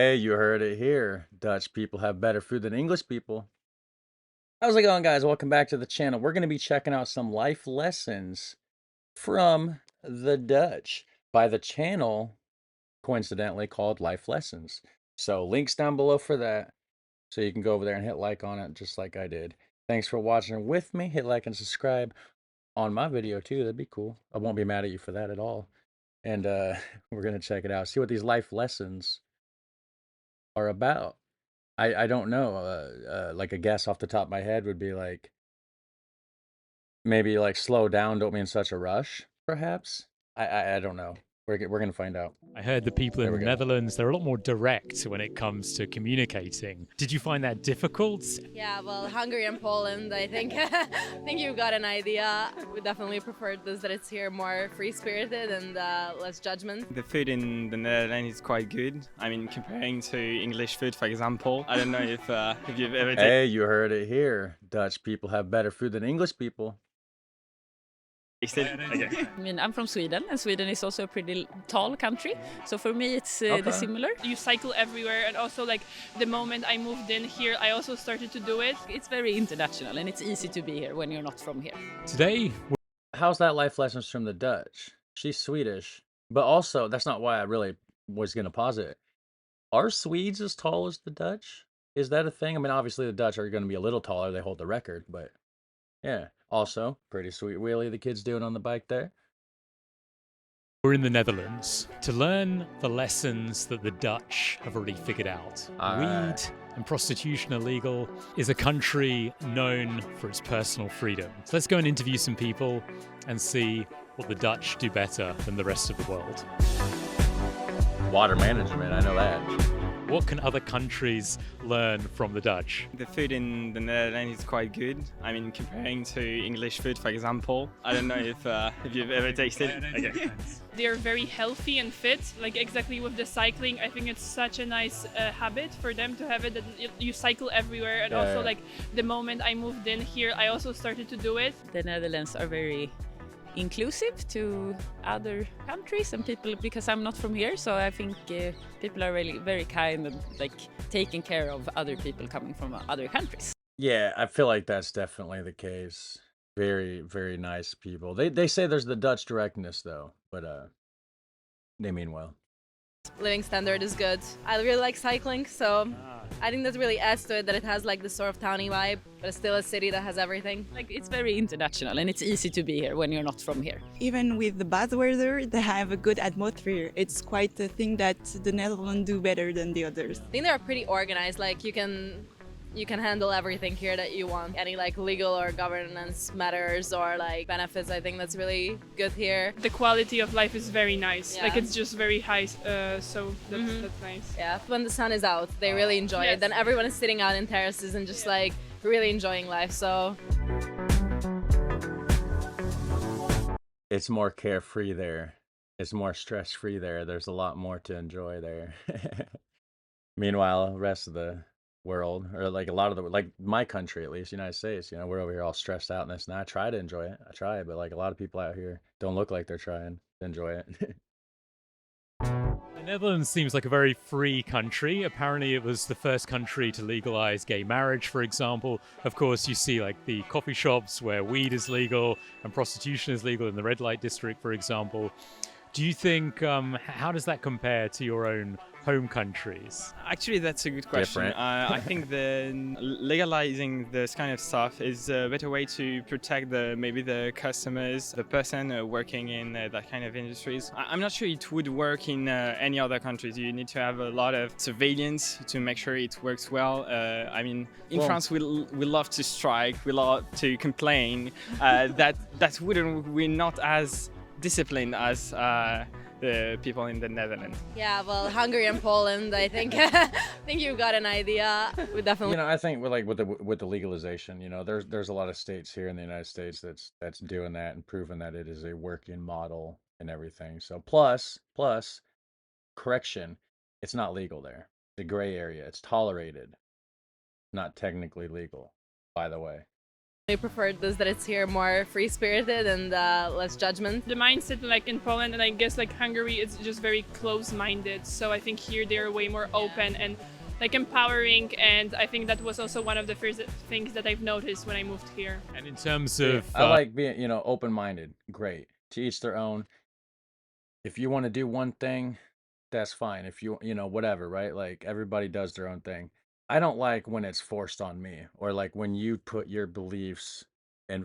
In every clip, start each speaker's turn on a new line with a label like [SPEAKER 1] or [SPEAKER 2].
[SPEAKER 1] Hey, you heard it here. Dutch people have better food than English people. How's it going, guys? Welcome back to the channel. We're going to be checking out some life lessons from the Dutch by the channel, coincidentally called Life Lessons. So links down below for that. So you can go over there and hit like on it just like I did. Thanks for watching with me. Hit like and subscribe on my video too. That'd be cool. I won't be mad at you for that at all. And we're going to check it out. See what these life lessons are about. I don't know. Like a guess off the top of my head would be like maybe like slow down, don't be in such a rush, perhaps. I don't know. We're gonna find out.
[SPEAKER 2] I heard the people
[SPEAKER 1] There
[SPEAKER 2] in
[SPEAKER 1] we
[SPEAKER 2] the
[SPEAKER 1] go.
[SPEAKER 2] Netherlands, they're a lot more direct when it comes to communicating. Did you find that difficult?
[SPEAKER 3] Yeah, well, Hungary and Poland, I think I think you've got an idea. We definitely prefer this that it's here more free-spirited and less judgment.
[SPEAKER 4] The food in the Netherlands is quite good. I mean, comparing to English food, for example. I don't know if you've ever tasted.
[SPEAKER 1] Hey, you heard it here. Dutch people have better food than English people.
[SPEAKER 4] Okay.
[SPEAKER 5] I mean, I'm from Sweden, and Sweden is also a pretty tall country. So for me, it's
[SPEAKER 1] Okay.
[SPEAKER 5] similar.
[SPEAKER 6] You cycle everywhere, and also like the moment I moved in here, I also started to do it.
[SPEAKER 5] It's very international, and it's easy to be here when you're not from here.
[SPEAKER 2] Today,
[SPEAKER 1] How's that life lessons from the Dutch? She's Swedish, but also that's not why I really was gonna posit it. Are Swedes as tall as the Dutch? Is that a thing? I mean, obviously the Dutch are gonna be a little taller. They hold the record, but yeah. Also, pretty sweet wheelie the kid's doing on the bike there.
[SPEAKER 2] we're in the Netherlands to learn the lessons that the Dutch have already figured out.
[SPEAKER 1] Alright.
[SPEAKER 2] Weed and prostitution are legal, is a country known for its personal freedom. So let's go and interview some people and see what the Dutch do better than the rest of the world.
[SPEAKER 1] Water management, I know that.
[SPEAKER 2] What can other countries learn from the Dutch?
[SPEAKER 4] The food in the Netherlands is quite good. I mean, comparing to English food, for example. I don't know if you've ever tasted. Okay.
[SPEAKER 6] They're very healthy and fit, like exactly with the cycling. I think it's such a nice habit for them to have it, that you cycle everywhere. And also
[SPEAKER 1] Yeah.
[SPEAKER 6] like the moment I moved in here, I also started to do it.
[SPEAKER 5] The Netherlands are very inclusive to other countries and people, because I'm not from here, so I think people are really very kind and like taking care of other people coming from other countries.
[SPEAKER 1] Yeah, I feel like that's definitely the case. Very, very nice people. They say there's the Dutch directness though, but they mean well.
[SPEAKER 3] Living standard is good. I really like cycling, so I think that really adds to it that it has like this sort of towny vibe, but it's still a city that has everything.
[SPEAKER 5] Like, it's very international, and it's easy to be here when you're not from here.
[SPEAKER 7] Even with the bad weather, they have a good atmosphere. It's quite a thing that the Netherlands do better than the others.
[SPEAKER 3] I think they're pretty organized. Like you can handle everything here that you want. Any like legal or governance matters or like benefits, I think that's really good here.
[SPEAKER 6] The quality of life is very nice.
[SPEAKER 3] Yeah.
[SPEAKER 6] Like it's just very high, so that's nice.
[SPEAKER 3] Yeah, when the sun is out, they really enjoy
[SPEAKER 6] Yes.
[SPEAKER 3] it. Then everyone is sitting out in terraces and just like really enjoying life. So
[SPEAKER 1] It's more carefree there. It's more stress-free there. There's a lot more to enjoy there. Meanwhile, the rest of the world, or like a lot of the, like my country at least, United States, we're over here all stressed out and this, and I try to enjoy it. I try, but like a lot of people out here don't look like they're trying to enjoy it.
[SPEAKER 2] The Netherlands seems like a very free country. Apparently it was the first country to legalize gay marriage, for example. Of course, you see like the coffee shops where weed is legal and prostitution is legal in the red light district, for example. Do you think, how does that compare to your own home countries?
[SPEAKER 4] Actually, that's a good question.
[SPEAKER 1] Different.
[SPEAKER 4] I think legalizing this kind of stuff is a better way to protect maybe the customers, the person working in that kind of industries. I'm not sure it would work in any other countries. You need to have a lot of surveillance to make sure it works well. I mean, in
[SPEAKER 1] Well-
[SPEAKER 4] France, we love to strike, we love to complain. We're not as disciplined as the people in the Netherlands.
[SPEAKER 3] yeah, well, Hungary and Poland, I think I think you've got an idea. We definitely
[SPEAKER 1] I think with the legalization, there's a lot of states here in the United States that's doing that and proving that it is a working model and everything. So plus correction, it's not legal there. The gray area, it's tolerated, not technically legal, by the way.
[SPEAKER 3] I prefer this, that it's here more free-spirited and less judgment.
[SPEAKER 6] The mindset like in Poland and I guess like Hungary is just very close-minded. So I think here they're way more open and like empowering, and I think that was also one of the first things that I've noticed when I moved here.
[SPEAKER 2] And in terms of,
[SPEAKER 1] I like being, open-minded. Great. To each their own. If you want to do one thing, that's fine. If whatever, right? Like everybody does their own thing. I don't like when it's forced on me, or like when you put your beliefs like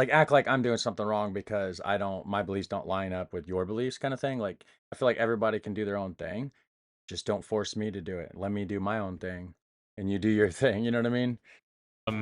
[SPEAKER 1] act like I'm doing something wrong because my beliefs don't line up with your beliefs, kind of thing. Like I feel like everybody can do their own thing. Just don't force me to do it. Let me do my own thing, and you do your thing. You know what I mean?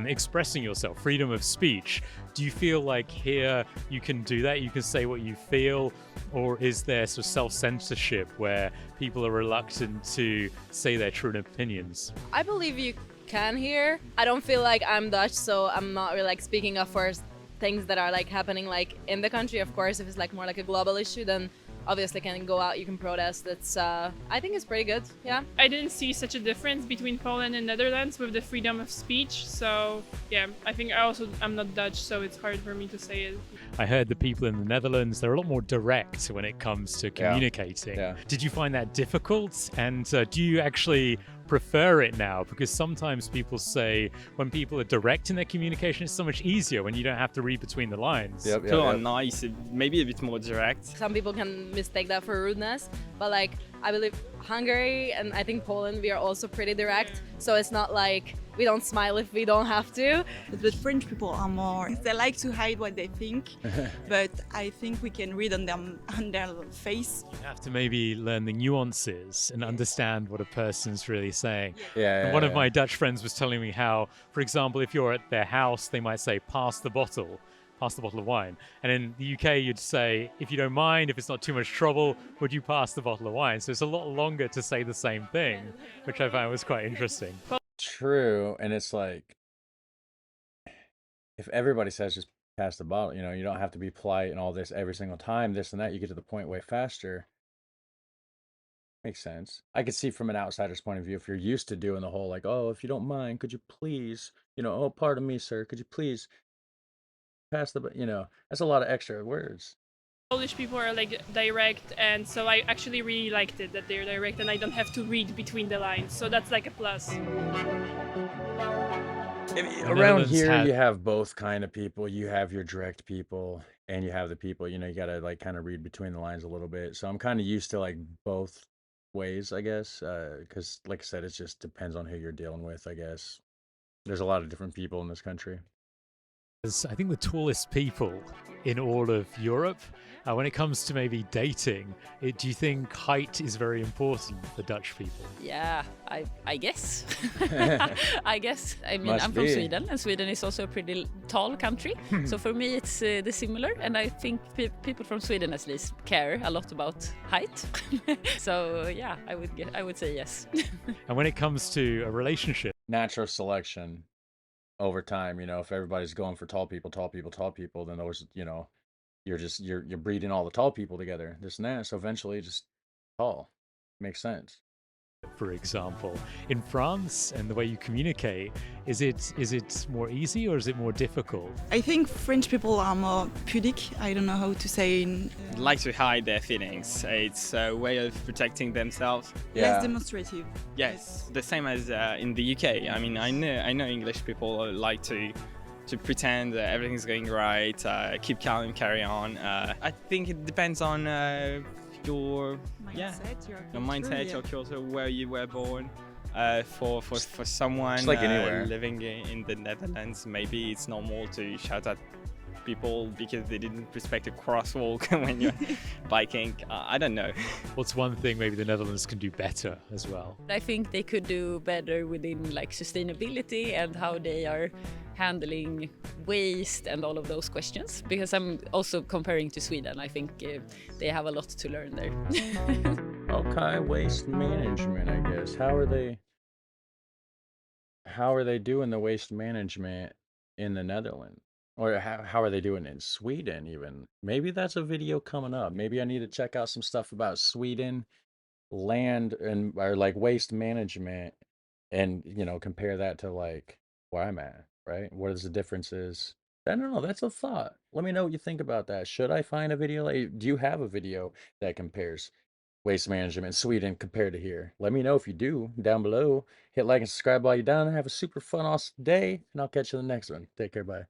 [SPEAKER 2] expressing yourself, freedom of speech. Do you feel like here you can do that? You can say what you feel, or is there sort of self-censorship where people are reluctant to say their true opinions?
[SPEAKER 3] I believe you can here. I don't feel like I'm Dutch, so I'm not really like speaking up for things that are like happening like in the country. Of course, if it's like more like a global issue, then obviously can go out, you can protest. It's I think it's pretty good. Yeah,
[SPEAKER 6] I didn't see such a difference between Poland and Netherlands with the freedom of speech. So yeah, I think I'm not Dutch, so it's hard for me to say it.
[SPEAKER 2] I heard the people in the Netherlands, they're a lot more direct when it comes to communicating.
[SPEAKER 1] Yeah.
[SPEAKER 2] Did you find that difficult? And do you actually prefer it now? Because sometimes people say when people are direct in their communication, it's so much easier when you don't have to read between the lines.
[SPEAKER 4] People are nice, maybe a bit more direct.
[SPEAKER 3] some people can mistake that for rudeness, but like I believe Hungary and I think Poland, we are also pretty direct. So it's not like we don't smile if we don't have to.
[SPEAKER 7] But French people are more, they like to hide what they think, but I think we can read on their face.
[SPEAKER 2] You have to maybe learn the nuances and understand what a person's really saying.
[SPEAKER 1] Yeah.
[SPEAKER 2] And one of my Dutch friends was telling me how, for example, if you're at their house, they might say, pass the bottle of wine. And in the UK, you'd say, if you don't mind, if it's not too much trouble, would you pass the bottle of wine? So it's a lot longer to say the same thing, which I found was quite interesting.
[SPEAKER 1] True, and it's like if everybody says just pass the bottle, you don't have to be polite and all this every single time, this and that, you get to the point way faster. Makes sense. I could see from an outsider's point of view if you're used to doing the whole like, oh, if you don't mind, could you please, oh, pardon me, sir, could you please pass that's a lot of extra words.
[SPEAKER 6] Polish people are like direct, and so I actually really liked it that they're direct and I don't have to read between the lines. So that's like a plus.
[SPEAKER 1] Around here, you have both kind of people. You have your direct people, and you have the people, you gotta like kind of read between the lines a little bit. So I'm kind of used to like both ways, I guess, because like I said, it just depends on who you're dealing with, I guess. There's a lot of different people in this country.
[SPEAKER 2] I think the tallest people in all of Europe. When it comes to maybe dating, do you think height is very important for Dutch people?
[SPEAKER 5] Yeah, I guess. I guess. I mean,
[SPEAKER 1] Must
[SPEAKER 5] I'm from
[SPEAKER 1] be.
[SPEAKER 5] Sweden, and Sweden is also a pretty tall country. So for me, it's the similar, and I think people from Sweden at least care a lot about height. So yeah, I would say yes.
[SPEAKER 2] And when it comes to a relationship,
[SPEAKER 1] Natural selection over time, if everybody's going for tall people, then those, you're breeding all the tall people together, this and that. So eventually just tall. Makes sense.
[SPEAKER 2] for example, in France and the way you communicate, is it more easy or is it more difficult?
[SPEAKER 7] I think French people are more pudic. I don't know how to say
[SPEAKER 4] Like to hide their feelings. It's a way of protecting themselves.
[SPEAKER 7] less demonstrative.
[SPEAKER 4] Yes, the same as in the UK. I mean, I know English people like to pretend that everything's going right, keep calm, carry on. I think it depends on your mindset, your culture, where you were born. For someone
[SPEAKER 1] It's like anywhere.
[SPEAKER 4] living in the Netherlands, maybe it's normal to shout at people because they didn't respect a crosswalk when you're biking. I don't know.
[SPEAKER 2] What's one thing maybe the Netherlands can do better as well?
[SPEAKER 5] I think they could do better within like sustainability and how they are handling waste and all of those questions, because I'm also comparing to Sweden. I think they have a lot to learn there.
[SPEAKER 1] Okay, waste management, I guess. How are they doing the waste management in the Netherlands? Or how are they doing it in Sweden even? Maybe that's a video coming up. Maybe I need to check out some stuff about Sweden, land or like waste management and, compare that to like where I'm at. right? What is the differences? I don't know. That's a thought. Let me know what you think about that. Should I find a video? Like, do you have a video that compares waste management in Sweden compared to here? Let me know if you do down below. Hit like and subscribe while you're down. Have a super fun, awesome day, and I'll catch you in the next one. Take care. Bye.